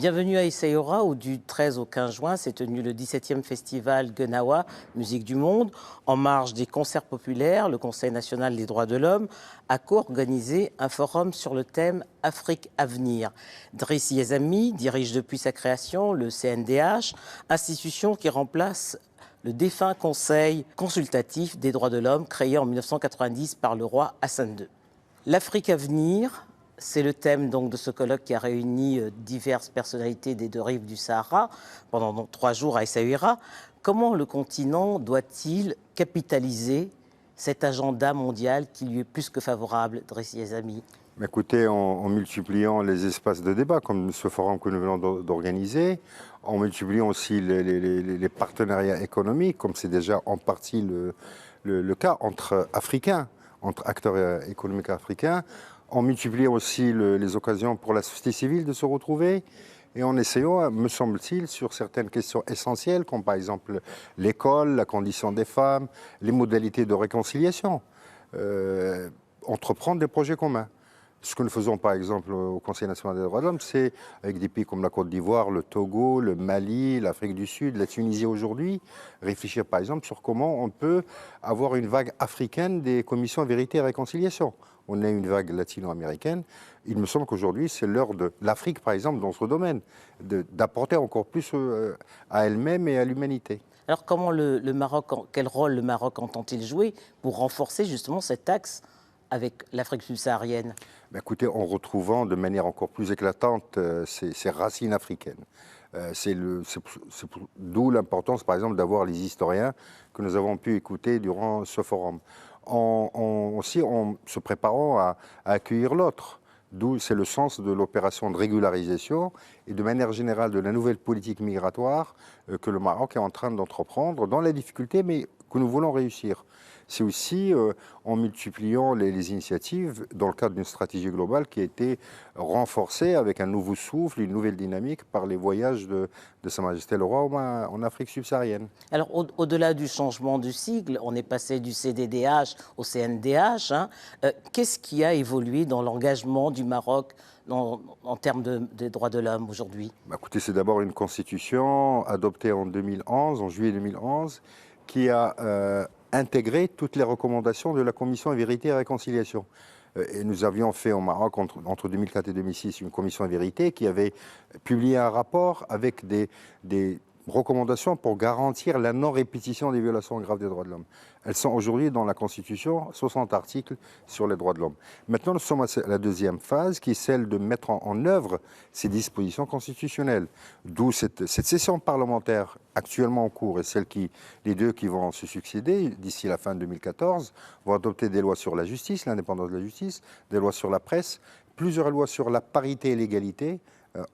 Bienvenue à Essaouira où du 13 au 15 juin s'est tenu le 17e festival Guenawa, musique du monde. En marge des concerts populaires, le Conseil national des droits de l'homme a co-organisé un forum sur le thème Afrique Avenir. Driss Yezami dirige depuis sa création le CNDH, institution qui remplace le défunt Conseil consultatif des droits de l'homme créé en 1990 par le roi Hassan II. L'Afrique à venir, c'est le thème donc de ce colloque qui a réuni diverses personnalités des deux rives du Sahara pendant donc 3 jours à Essaouira. Comment le continent doit-il capitaliser cet agenda mondial qui lui est plus que favorable, Driss Yezami? Écoutez, en multipliant les espaces de débat, comme ce forum que nous venons d'organiser, en multipliant aussi les partenariats économiques, comme c'est déjà en partie le cas entre Africains, entre acteurs économiques africains, en multipliant aussi les occasions pour la société civile de se retrouver, et en essayant, me semble-t-il, sur certaines questions essentielles, comme par exemple l'école, la condition des femmes, les modalités de réconciliation, entreprendre des projets communs. Ce que nous faisons par exemple au Conseil national des droits de l'homme, c'est avec des pays comme la Côte d'Ivoire, le Togo, le Mali, l'Afrique du Sud, la Tunisie aujourd'hui, réfléchir par exemple sur comment on peut avoir une vague africaine des commissions vérité et réconciliation. On a une vague latino-américaine. Il me semble qu'aujourd'hui, c'est l'heure de l'Afrique, par exemple, dans ce domaine, d'apporter encore plus à elle-même et à l'humanité. Alors comment le Maroc, quel rôle le Maroc entend-il jouer pour renforcer justement cet axe avec l'Afrique subsaharienne? Écoutez, en retrouvant de manière encore plus éclatante ces racines africaines. D'où l'importance, par exemple, d'avoir les historiens que nous avons pu écouter durant ce forum. Aussi en se préparant à accueillir l'autre. D'où c'est le sens de l'opération de régularisation et de manière générale de la nouvelle politique migratoire que le Maroc est en train d'entreprendre dans la difficulté, mais que nous voulons réussir. C'est aussi en multipliant les initiatives dans le cadre d'une stratégie globale qui a été renforcée avec un nouveau souffle, une nouvelle dynamique par les voyages de Sa Majesté le Roi en Afrique subsaharienne. Alors au-delà du changement du sigle, on est passé du CDDH au CNDH. Qu'est-ce qui a évolué dans l'engagement du Maroc en termes de droits de l'homme aujourd'hui? Écoutez, c'est d'abord une constitution adoptée en 2011, en juillet 2011, qui a intégrer toutes les recommandations de la Commission Vérité et Réconciliation. Et nous avions fait au Maroc, entre 2004 et 2006, une commission vérité qui avait publié un rapport avec des recommandations pour garantir la non-répétition des violations graves des droits de l'homme. Elles sont aujourd'hui dans la Constitution, 60 articles sur les droits de l'homme. Maintenant, nous sommes à la deuxième phase, qui est celle de mettre en œuvre ces dispositions constitutionnelles. D'où cette session parlementaire actuellement en cours et les deux qui vont se succéder d'ici la fin 2014, vont adopter des lois sur la justice, l'indépendance de la justice, des lois sur la presse, plusieurs lois sur la parité et l'égalité,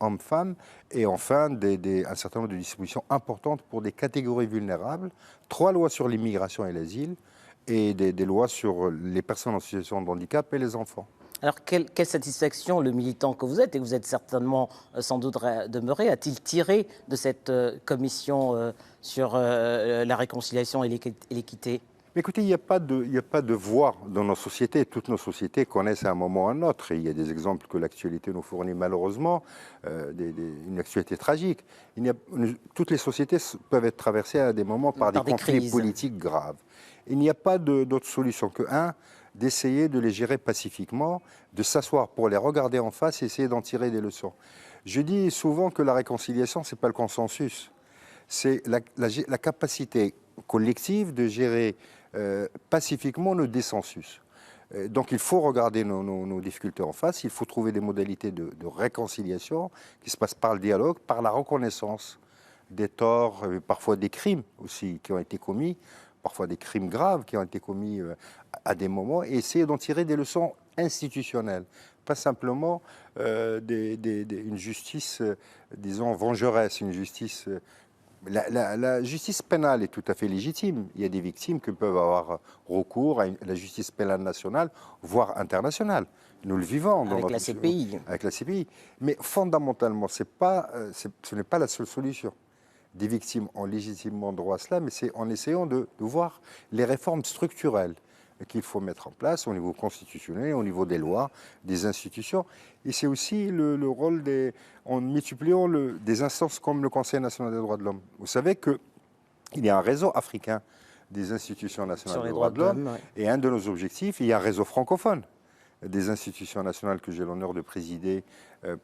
hommes-femmes, et enfin un certain nombre de dispositions importantes pour des catégories vulnérables, 3 lois sur l'immigration et l'asile, et des lois sur les personnes en situation de handicap et les enfants. Alors, quelle satisfaction le militant que vous êtes, et vous êtes certainement sans doute demeuré, a-t-il tiré de cette commission sur la réconciliation et l'équité? Écoutez, il n'y a pas de voix dans nos sociétés. Toutes nos sociétés connaissent à un moment ou à un autre. Et il y a des exemples que l'actualité nous fournit malheureusement, une actualité tragique. Toutes les sociétés peuvent être traversées à des moments par des conflits politiques graves. Il n'y a pas d'autre solution que, d'essayer de les gérer pacifiquement, de s'asseoir pour les regarder en face et essayer d'en tirer des leçons. Je dis souvent que la réconciliation, ce n'est pas le consensus. C'est la capacité collective de gérer pacifiquement nos dissensus. Donc il faut regarder nos difficultés en face, il faut trouver des modalités de réconciliation qui se passent par le dialogue, par la reconnaissance des torts, parfois des crimes aussi qui ont été commis, parfois des crimes graves qui ont été commis à des moments, et essayer d'en tirer des leçons institutionnelles, pas simplement une justice, disons, vengeresse, une justice... La justice pénale est tout à fait légitime. Il y a des victimes qui peuvent avoir recours à la justice pénale nationale, voire internationale. Nous le vivons dans avec la CPI. Avec la CPI. Mais fondamentalement, ce n'est pas la seule solution. Des victimes ont légitimement droit à cela, mais c'est en essayant de voir les réformes structurelles qu'il faut mettre en place au niveau constitutionnel, au niveau des lois, des institutions. Et c'est aussi le rôle en multipliant des instances comme le Conseil national des droits de l'homme. Vous savez qu'il y a un réseau africain des institutions nationales des droits de l'homme, ouais. et un de nos objectifs, il y a un réseau francophone des institutions nationales que j'ai l'honneur de présider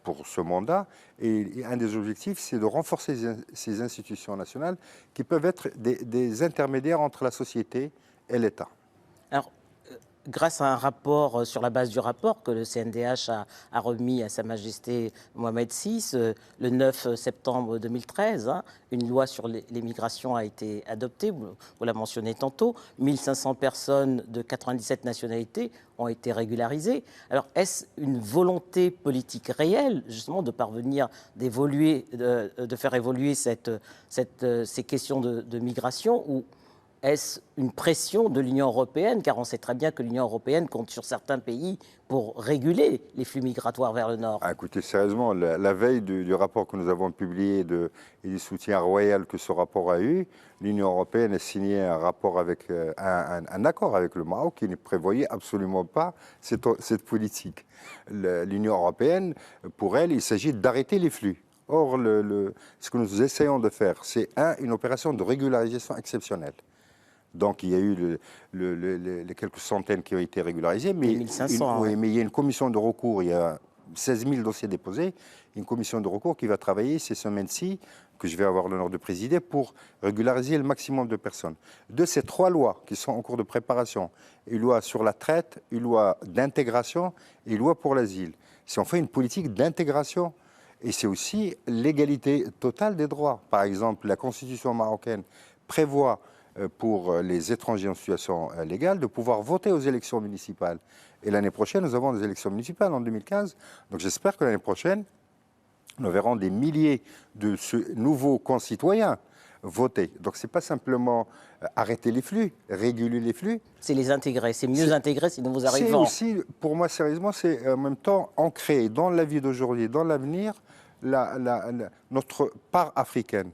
pour ce mandat. Et un des objectifs, c'est de renforcer ces institutions nationales qui peuvent être des intermédiaires entre la société et l'État. Alors, grâce à un rapport, sur la base du rapport que le CNDH a remis à Sa Majesté Mohamed VI, le 9 septembre 2013, une loi sur les migrations a été adoptée, vous la mentionnez tantôt, 1500 personnes de 97 nationalités ont été régularisées. Alors, est-ce une volonté politique réelle, justement, de parvenir de faire évoluer ces questions de migration, ou est-ce une pression de l'Union européenne, car on sait très bien que l'Union européenne compte sur certains pays pour réguler les flux migratoires vers le nord? Écoutez, sérieusement, la veille du rapport que nous avons publié et du soutien royal que ce rapport a eu, l'Union européenne a signé un rapport avec un accord avec le Maroc qui ne prévoyait absolument pas cette politique. L'Union européenne, pour elle, il s'agit d'arrêter les flux. Or, ce que nous essayons de faire, c'est une opération de régularisation exceptionnelle. Donc, il y a eu les quelques centaines qui ont été régularisées, mais, 1500, mais il y a une commission de recours, il y a 16 000 dossiers déposés, une commission de recours qui va travailler ces semaines-ci, que je vais avoir l'honneur de présider, pour régulariser le maximum de personnes. De ces 3 lois qui sont en cours de préparation, une loi sur la traite, une loi d'intégration et une loi pour l'asile. Si on fait une politique d'intégration, et c'est aussi l'égalité totale des droits. Par exemple, la Constitution marocaine prévoit pour les étrangers en situation légale de pouvoir voter aux élections municipales. Et l'année prochaine, nous avons des élections municipales en 2015. Donc j'espère que l'année prochaine, nous verrons des milliers de nouveaux concitoyens voter. Donc ce n'est pas simplement arrêter les flux, réguler les flux. C'est les intégrer, c'est mieux intégrer ces nouveaux arrivants. C'est aussi, pour moi, sérieusement, c'est en même temps ancrer dans la vie d'aujourd'hui, dans l'avenir, notre part africaine.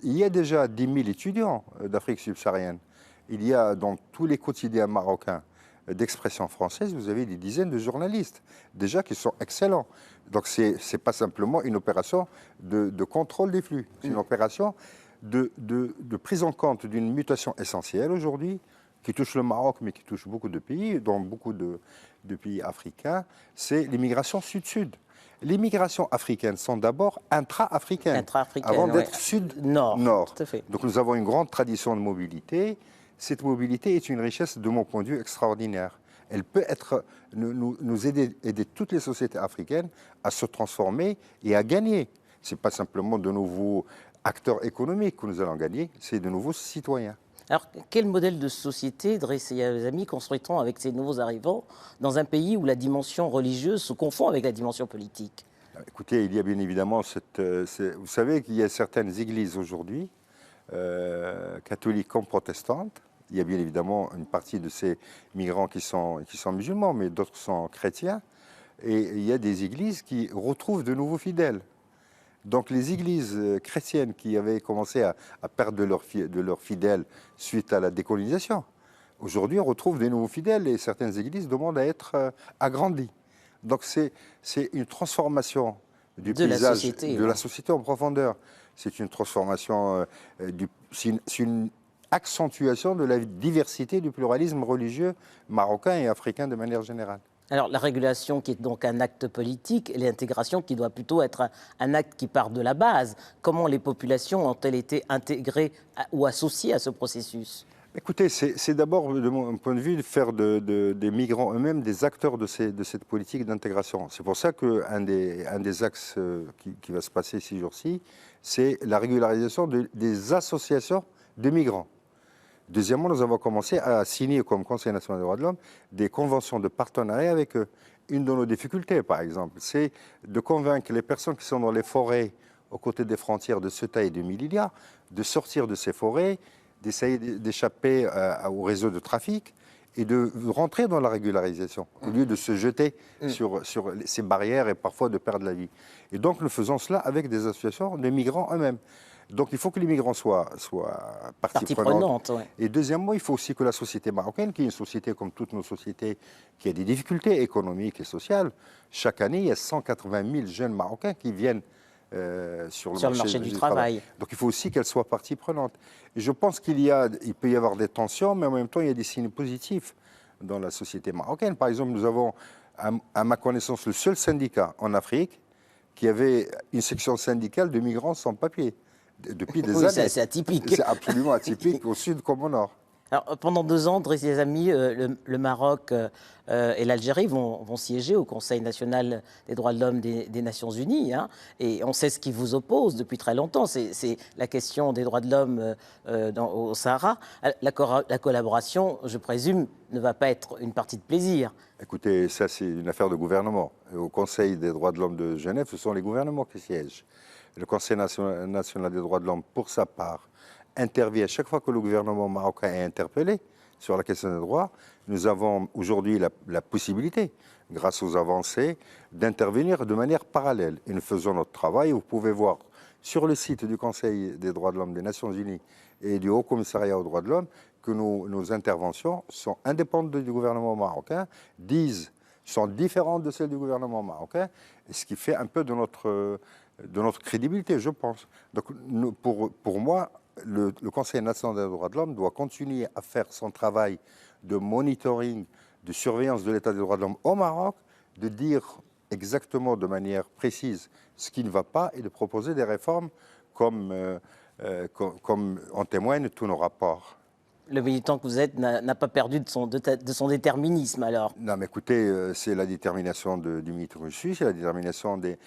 Il y a déjà 10 000 étudiants d'Afrique subsaharienne. Il y a dans tous les quotidiens marocains d'expression française, vous avez des dizaines de journalistes, déjà qui sont excellents. Donc ce n'est pas simplement une opération de contrôle des flux, c'est une opération de prise en compte d'une mutation essentielle aujourd'hui, qui touche le Maroc, mais qui touche beaucoup de pays, dont beaucoup de pays africains, c'est l'immigration sud-sud. Les migrations africaines sont d'abord intra-africaines, avant d'être sud-nord. Donc nous avons une grande tradition de mobilité. Cette mobilité est une richesse, de mon point de vue, extraordinaire. Elle peut nous aider toutes les sociétés africaines à se transformer et à gagner. Ce n'est pas simplement de nouveaux acteurs économiques que nous allons gagner, c'est de nouveaux citoyens. Alors, quel modèle de société, Dressé Amis, construit-on avec ces nouveaux arrivants dans un pays où la dimension religieuse se confond avec la dimension politique? Écoutez, il y a bien évidemment vous savez qu'il y a certaines églises aujourd'hui, catholiques comme protestantes. Il y a bien évidemment une partie de ces migrants qui sont musulmans, mais d'autres sont chrétiens. Et il y a des églises qui retrouvent de nouveaux fidèles. Donc les églises chrétiennes qui avaient commencé à perdre de leurs fidèles suite à la décolonisation, aujourd'hui on retrouve des nouveaux fidèles et certaines églises demandent à être agrandies. Donc c'est une transformation du paysage, de la société en profondeur. C'est une transformation, c'est une accentuation de la diversité du pluralisme religieux marocain et africain de manière générale. Alors, la régulation qui est donc un acte politique et l'intégration qui doit plutôt être un acte qui part de la base. Comment les populations ont-elles été intégrées ou associées à ce processus? Écoutez, c'est d'abord, de mon point de vue, de faire des migrants eux-mêmes des acteurs de cette politique d'intégration. C'est pour ça qu'un des axes qui va se passer ces jours-ci, c'est la régularisation des associations de migrants. Deuxièmement, nous avons commencé à signer, comme Conseil national des droits de l'homme, des conventions de partenariat avec eux. Une de nos difficultés, par exemple, c'est de convaincre les personnes qui sont dans les forêts, aux côtés des frontières de Ceuta et de Melilla, de sortir de ces forêts, d'essayer d'échapper au réseau de trafic et de rentrer dans la régularisation, au lieu de se jeter sur ces barrières et parfois de perdre la vie. Et donc, nous faisons cela avec des associations de migrants eux-mêmes. Donc il faut que les migrants soient partie prenante. Ouais. Et deuxièmement, il faut aussi que la société marocaine, qui est une société comme toutes nos sociétés, qui a des difficultés économiques et sociales, chaque année, il y a 180 000 jeunes Marocains qui viennent sur le marché du travail. Donc il faut aussi qu'elle soit partie prenante. Et je pense il peut y avoir des tensions, mais en même temps, il y a des signes positifs dans la société marocaine. Par exemple, nous avons, à ma connaissance, le seul syndicat en Afrique qui avait une section syndicale de migrants sans papier depuis des années. C'est atypique. C'est absolument atypique, au sud comme au nord. Alors, pendant 2 ans, Driss Ghazami, le Maroc et l'Algérie vont siéger au Conseil national des droits de l'homme des Nations Unies. Hein, et on sait ce qui vous oppose depuis très longtemps. C'est la question des droits de l'homme au Sahara. La collaboration, je présume, ne va pas être une partie de plaisir. Écoutez, ça c'est une affaire de gouvernement. Au Conseil des droits de l'homme de Genève, ce sont les gouvernements qui siègent. Le Conseil national des droits de l'homme, pour sa part, intervient à chaque fois que le gouvernement marocain est interpellé sur la question des droits. Nous avons aujourd'hui la possibilité, grâce aux avancées, d'intervenir de manière parallèle. Et nous faisons notre travail. Vous pouvez voir sur le site du Conseil des droits de l'homme des Nations Unies et du Haut Commissariat aux droits de l'homme que nos interventions sont indépendantes du gouvernement marocain, sont différentes de celles du gouvernement marocain, ce qui fait un peu de notre crédibilité, je pense. Donc, pour moi, le Conseil national des droits de l'homme doit continuer à faire son travail de monitoring, de surveillance de l'état des droits de l'homme au Maroc, de dire exactement de manière précise ce qui ne va pas et de proposer des réformes comme en témoignent tous nos rapports. Le militant que vous êtes n'a pas perdu de son déterminisme, alors? Non, mais écoutez, c'est la détermination du militant reçu, c'est la détermination des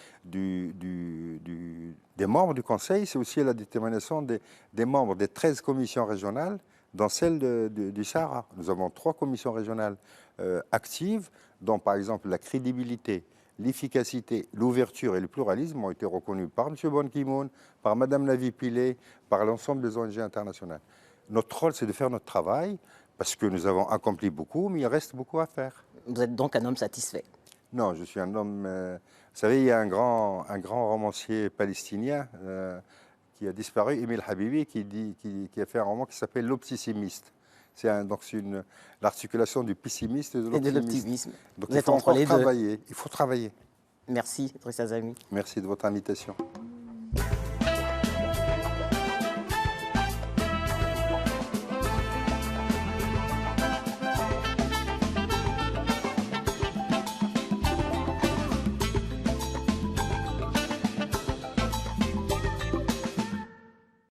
membres du Conseil, c'est aussi la détermination des membres des 13 commissions régionales dans celle du Sahara. Nous avons 3 commissions régionales actives, dont par exemple la crédibilité, l'efficacité, l'ouverture et le pluralisme ont été reconnus par M. Ban Ki-moon, par Mme Navi Pillay, par l'ensemble des ONG internationales. Notre rôle, c'est de faire notre travail, parce que nous avons accompli beaucoup, mais il reste beaucoup à faire. Vous êtes donc un homme satisfait? Non, je suis un homme... vous savez, il y a un grand romancier palestinien qui a disparu, Emile Habibi, qui a fait un roman qui s'appelle L'Optimiste. C'est l'articulation du pessimiste et de l'optimisme. Donc vous êtes entre les deux. Il faut travailler. Merci, Driss Ghazami. Merci de votre invitation.